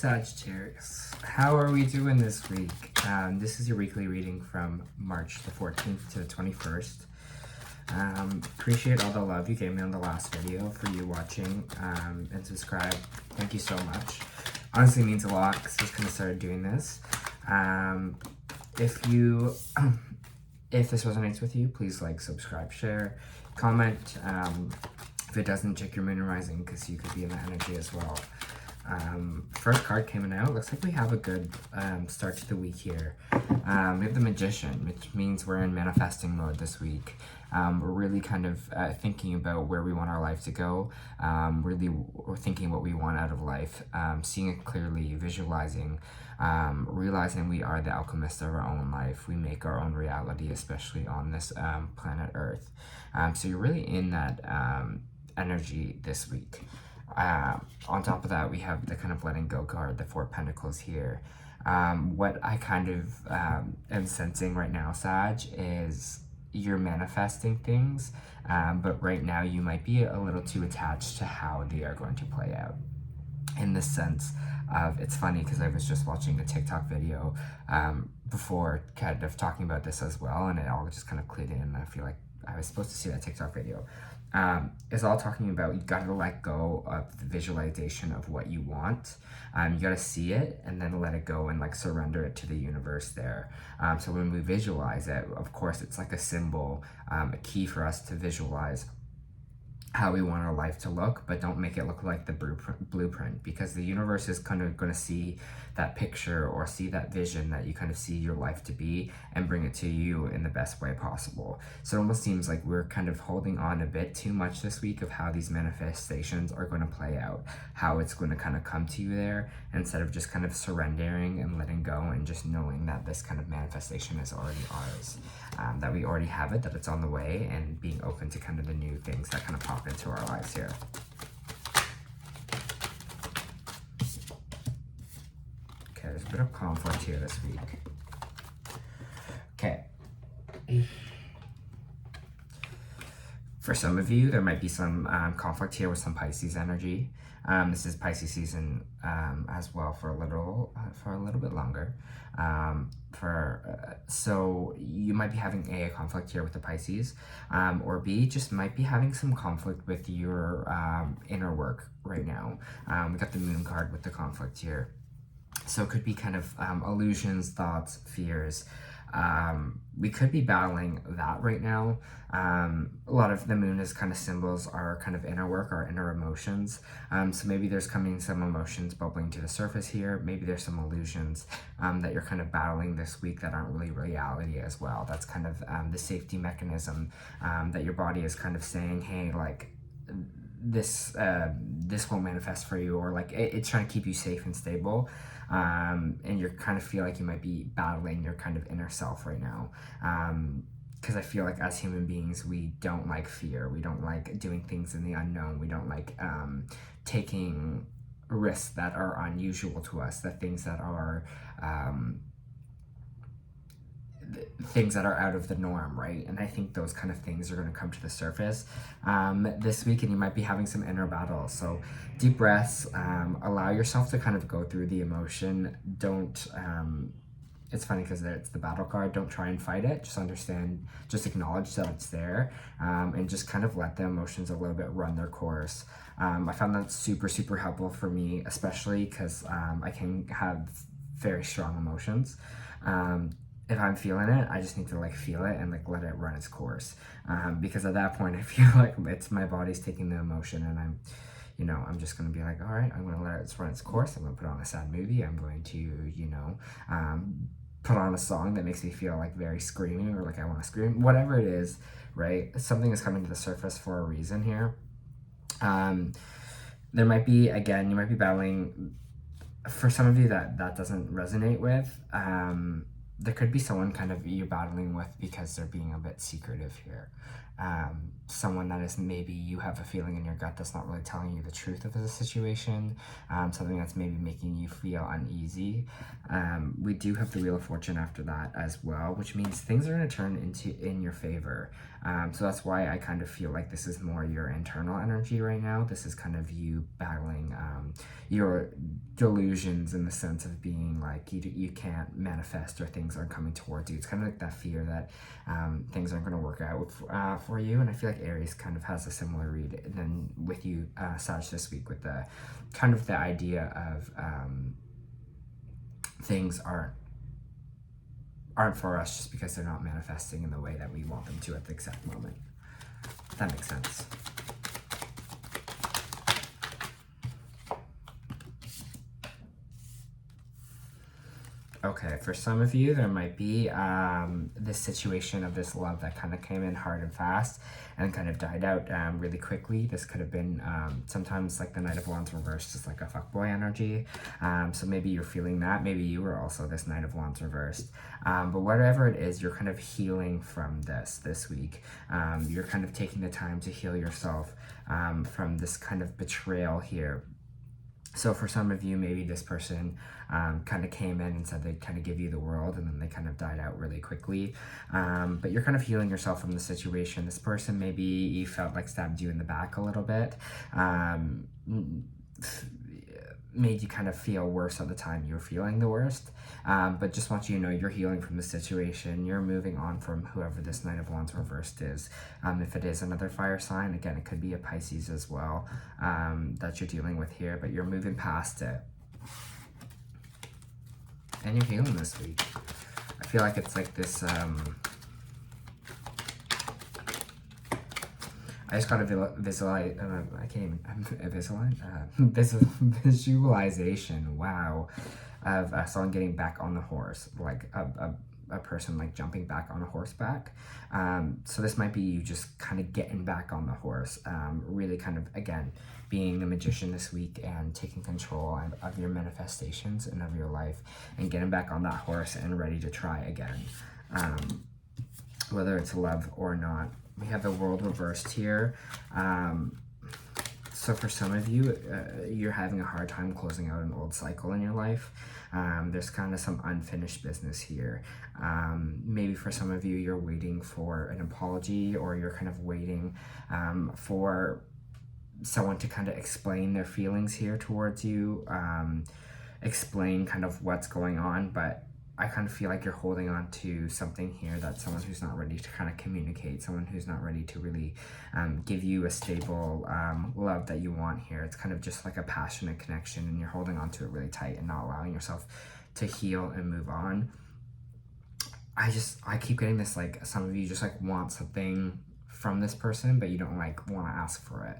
Sagittarius, how are we doing this week? This is your weekly reading from March the 14th to the 21st. Appreciate all the love you gave me on the last video, for you watching and subscribe. Thank you so much. Honestly means a lot because I just kind of started doing this. If this resonates with you, please like, subscribe, share, comment. If it doesn't, check your moon and rising because you could be in that energy as well. First card came out. Looks like we have a good start to the week here. We have the Magician, which means we're in manifesting mode this week. We're really kind of thinking about where we want our life to go. We're thinking what we want out of life, seeing it clearly, visualizing, realizing we are the alchemist of our own life. We make our own reality, especially on this planet Earth. So you're really in that energy this week. On top of that, we have the kind of letting go card, the Four of Pentacles here. What I kind of am sensing right now, Sag, is you're manifesting things, but right now you might be a little too attached to how they are going to play out. In the sense of, it's funny because I was just watching a TikTok video before kind of talking about this as well, and it all just kind of clicked in. I feel like I was supposed to see that TikTok video. It's all talking about you gotta let go of the visualization of what you want. You gotta see it and then let it go and like surrender it to the universe there. So when we visualize it, of course, it's like a symbol, a key for us to visualize how we want our life to look, but don't make it look like the blueprint, because the universe is kind of going to see that picture or see that vision that you kind of see your life to be and bring it to you in the best way possible. So it almost seems like we're kind of holding on a bit too much this week of how these manifestations are going to play out, how it's going to kind of come to you there, instead of just kind of surrendering and letting go and just knowing that this kind of manifestation is already ours, that we already have it, that it's on the way, and being open to kind of the new things that kind of pop into our lives here. Okay, there's a bit of conflict here this week. Okay. For some of you, there might be some conflict here with some Pisces energy. This is Pisces season as well for a little bit longer. So you might be having a conflict here with the Pisces, or B, just might be having some conflict with your inner work right now. We got the Moon card with the conflict here. So it could be kind of illusions, thoughts, fears. We could be battling that right now. A lot of the moon is kind of symbols our kind of inner work, our inner emotions. So maybe there's coming some emotions bubbling to the surface here. Maybe there's some illusions that you're kind of battling this week that aren't really reality as well. That's kind of the safety mechanism that your body is kind of saying, hey, like, this won't manifest for you, or like it's trying to keep you safe and stable. And you kind of feel like you might be battling your kind of inner self right now. Because I feel like as human beings, we don't like fear. We don't like doing things in the unknown. We don't like taking risks that are unusual to us, the things that are out of the norm, right? And I think those kind of things are going to come to the surface this week, and you might be having some inner battles. So deep breaths, allow yourself to kind of go through the emotion. Don't, it's funny because it's the battle card. Don't try and fight it. Just understand, just acknowledge that it's there, and just kind of let the emotions a little bit run their course. I found that super, super helpful for me, especially because I can have very strong emotions. If I'm feeling it, I just need to like feel it and like let it run its course. Because at that point, I feel like it's my body's taking the emotion, and I'm just gonna be like, all right, I'm gonna let it run its course. I'm gonna put on a sad movie. I'm going to, put on a song that makes me feel like very screaming, or like I want to scream, whatever it is, right? Something is coming to the surface for a reason here. There might be, again, you might be battling, for some of you that doesn't resonate with, there could be someone kind of you're battling with because they're being a bit secretive here. someone that is, maybe you have a feeling in your gut that's not really telling you the truth of the situation, something that's maybe making you feel uneasy. We do have the Wheel of Fortune after that as well, which means things are going to turn in your favor. So that's why I kind of feel like this is more your internal energy right now. This is kind of you battling your delusions, in the sense of being like you can't manifest, or things aren't coming towards you. It's kind of like that fear that things aren't going to work out for you. And I feel like Aries kind of has a similar read than with you, Sag, this week, with the kind of the idea of things aren't for us just because they're not manifesting in the way that we want them to at the exact moment. If that makes sense. Okay, for some of you, there might be this situation of this love that kind of came in hard and fast and kind of died out really quickly. This could have been sometimes like the Knight of Wands reversed, just like a fuckboy energy. So maybe you're feeling that. Maybe you were also this Knight of Wands reversed. But whatever it is, you're kind of healing from this week. You're kind of taking the time to heal yourself from this kind of betrayal here. So for some of you, maybe this person kind of came in and said they'd kind of give you the world, and then they kind of died out really quickly. But you're kind of healing yourself from the situation. This person, maybe you felt like stabbed you in the back a little bit, made you kind of feel worse at the time you were feeling the worst. But just want you to know you're healing from the situation. You're moving on from whoever this Knight of Wands reversed is. If it is another fire sign, again, it could be a Pisces as well, that you're dealing with here, but you're moving past it. And you're healing this week. I feel like it's like this, I just got a visualization, wow, of someone getting back on the horse, like a person like jumping back on a horseback. So this might be you just kind of getting back on the horse, really kind of, again, being the magician this week and taking control of your manifestations and of your life, and getting back on that horse and ready to try again, whether it's love or not. We have the World reversed here. So for some of you, you're having a hard time closing out an old cycle in your life. There's kind of some unfinished business here. Maybe for some of you, you're waiting for an apology, or you're kind of waiting for someone to kind of explain their feelings here towards you, explain kind of what's going on. But I kind of feel like you're holding on to something here, that someone who's not ready to kind of communicate, someone who's not ready to really give you a stable love that you want here. It's kind of just like a passionate connection, and you're holding on to it really tight and not allowing yourself to heal and move on. I keep getting this, like, some of you just like want something from this person, but you don't like want to ask for it.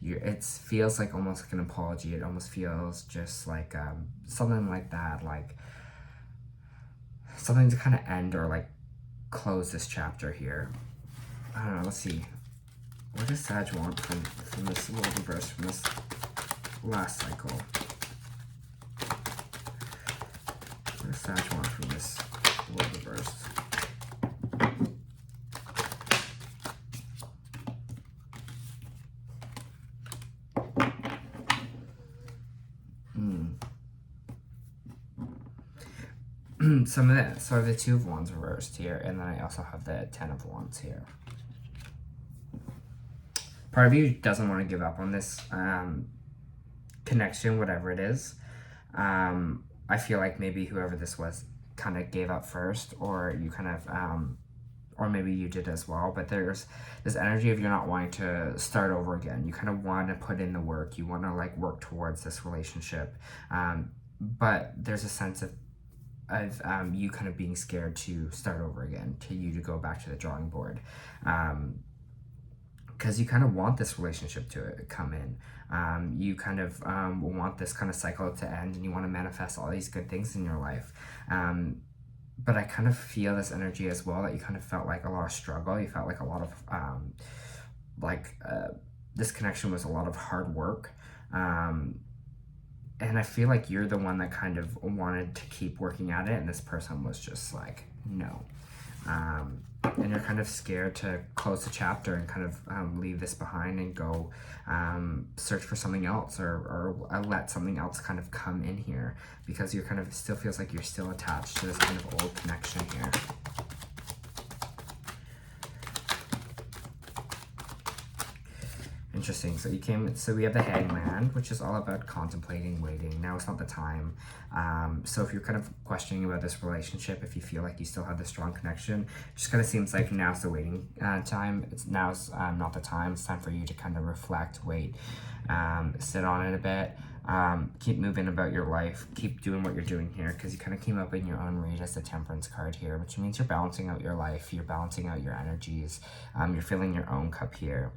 It feels like almost like an apology. It almost feels just like something like that, like something to kind of end or like close this chapter here. I don't know, let's see. What does Sag want from this World reverse, from this last cycle? What does Sag want from this World reverse? Some of that, so I have the Two of Wands reversed here, and then I also have the Ten of Wands here. Part of you doesn't want to give up on this connection, whatever it is. I feel like maybe whoever this was kind of gave up first, or you kind of, or maybe you did as well. But there's this energy of you not wanting to start over again. You kind of want to put in the work. You want to like work towards this relationship. But there's a sense of you kind of being scared to start over again, to you to go back to the drawing board, because you kind of want this relationship to come in. You kind of want this kind of cycle to end, and you want to manifest all these good things in your life. But I kind of feel this energy as well, that you kind of felt like a lot of struggle. You felt like a lot of this connection was a lot of hard work. And I feel like you're the one that kind of wanted to keep working at it, and this person was just like, no. and you're kind of scared to close the chapter and kind of leave this behind and go search for something else, or let something else kind of come in here, because you're kind of still feels like you're still attached to this kind of old connection here. Interesting. So we have the Hangman, which is all about contemplating, waiting. Now it's not the time. So if you're kind of questioning about this relationship, if you feel like you still have this strong connection, it just kind of seems like now's the waiting time. Now's not the time. It's time for you to kind of reflect, wait, sit on it a bit. Keep moving about your life. Keep doing what you're doing here, because you kind of came up in your own read as the Temperance card here, which means you're balancing out your life. You're balancing out your energies. You're filling your own cup here.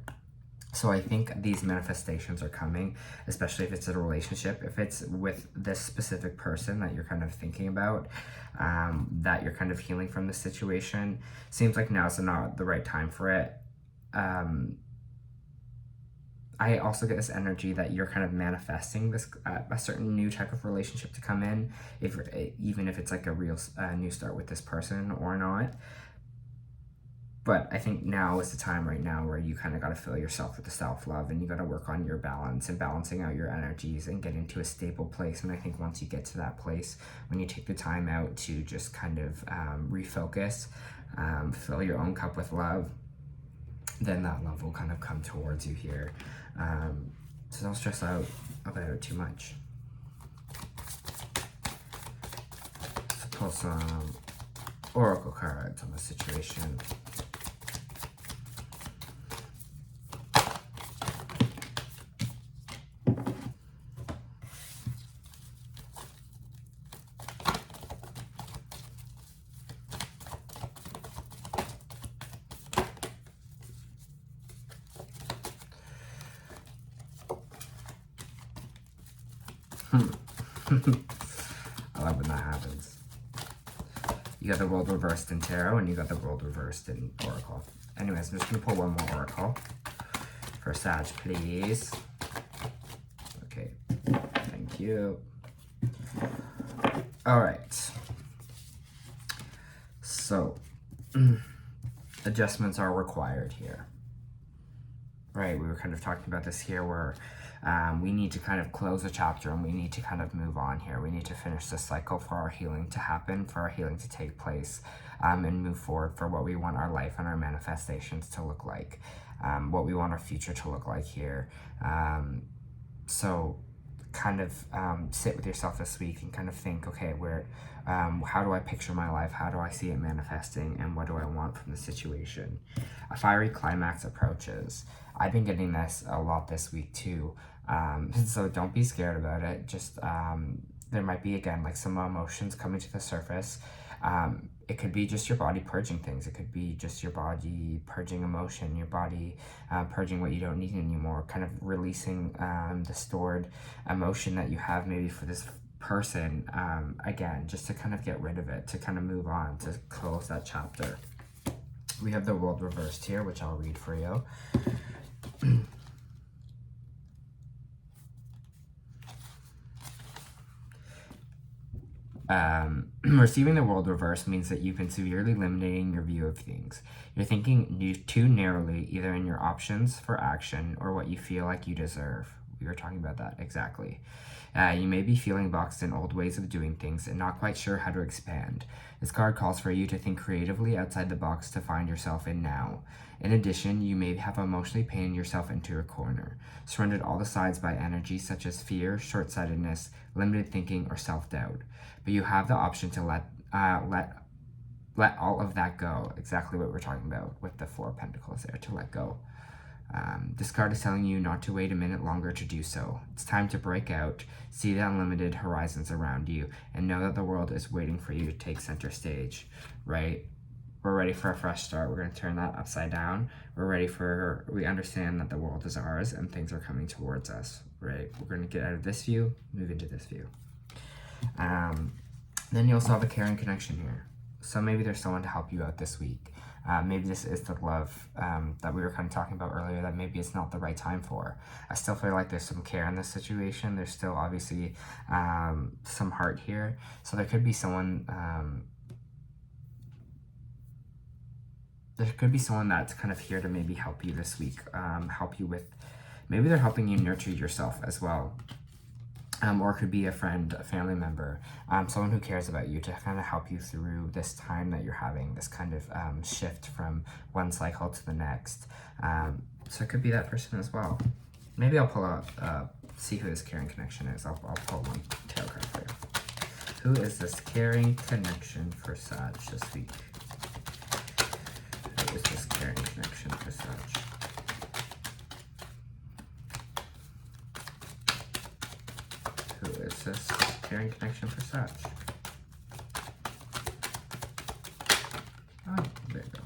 So I think these manifestations are coming, especially if it's a relationship, if it's with this specific person that you're kind of thinking about, that you're kind of healing from the situation. Seems like now's not the right time for it. I also get this energy that you're kind of manifesting this a certain new type of relationship to come in, even if it's like a real new start with this person or not. But I think now is the time right now where you kind of got to fill yourself with the self-love, and you got to work on your balance and balancing out your energies and getting to a stable place. And I think once you get to that place, when you take the time out to just kind of refocus, fill your own cup with love, then that love will kind of come towards you here. So don't stress out about it too much. Let's pull some oracle cards on the situation. I love when that happens. You got the world reversed in tarot, and you got the world reversed in oracle. Anyways, I'm just going to pull one more oracle for Sag, please. Okay, thank you. All right. So, adjustments are required here. Right, we were kind of talking about this here where we need to kind of close a chapter, and we need to kind of move on here. We need to finish this cycle for our healing to happen, for our healing to take place, and move forward for what we want our life and our manifestations to look like, what we want our future to look like here. So kind of sit with yourself this week and kind of think, okay, how do I picture my life? How do I see it manifesting? And what do I want from the situation? A fiery climax approaches. I've been getting this a lot this week too. So don't be scared about it. Just, there might be, again, like some emotions coming to the surface. It could be just your body purging things. It could be just your body purging emotion, your body purging what you don't need anymore, kind of releasing the stored emotion that you have maybe for this person, again, just to kind of get rid of it, to kind of move on, to close that chapter. We have the world reversed here, which I'll read for you. Receiving the world reverse means that you've been severely limiting your view of things. You're thinking too narrowly, either in your options for action or what you feel like you deserve. We were talking about that, exactly. You may be feeling boxed in old ways of doing things and not quite sure how to expand. This card calls for you to think creatively outside the box to find yourself in now. In addition, you may have emotionally painted yourself into a corner, surrounded all the sides by energy such as fear, short-sightedness, limited thinking, or self-doubt. But you have the option to let all of that go. Exactly what we're talking about with the Four of Pentacles there, to let go. This card is telling you not to wait a minute longer to do so. It's time to break out, see the unlimited horizons around you, and know that the world is waiting for you to take center stage, right? We're ready for a fresh start. We're going to turn that upside down. We understand that the world is ours and things are coming towards us, right? We're going to get out of this view, move into this view. Then you also have a caring connection here. So maybe there's someone to help you out this week. Maybe this is the love that we were kind of talking about earlier that maybe it's not the right time for. I still feel like there's some care in this situation. There's still obviously some heart here. So there could be someone there could be someone that's kind of here to maybe help you this week, help you with, maybe they're helping you nurture yourself as well. Or it could be a friend, a family member, someone who cares about you to kind of help you through this time that you're having, this kind of shift from one cycle to the next. So it could be that person as well. Maybe I'll pull out, see who this caring connection is. I'll pull one tarot card for you. Who is this caring connection for Sag this week? Who is this caring connection for Sag? Who is this caring connection for Sag? Oh, there you go.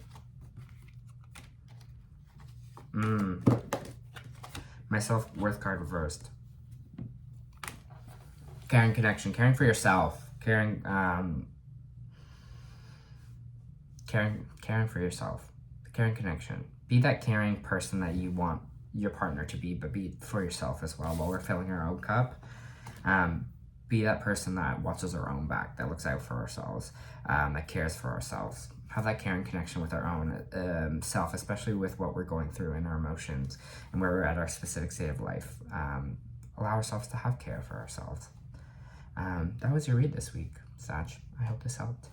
My self-worth card reversed. Caring connection, caring for yourself, caring for yourself. The caring connection. Be that caring person that you want your partner to be, but be for yourself as well. While we're filling our own cup, be that person that watches our own back, that looks out for ourselves, that cares for ourselves. Have that caring connection with our own self, especially with what we're going through in our emotions and where we're at our specific state of life. Allow ourselves to have care for ourselves. That was your read this week, Sag. I hope this helped.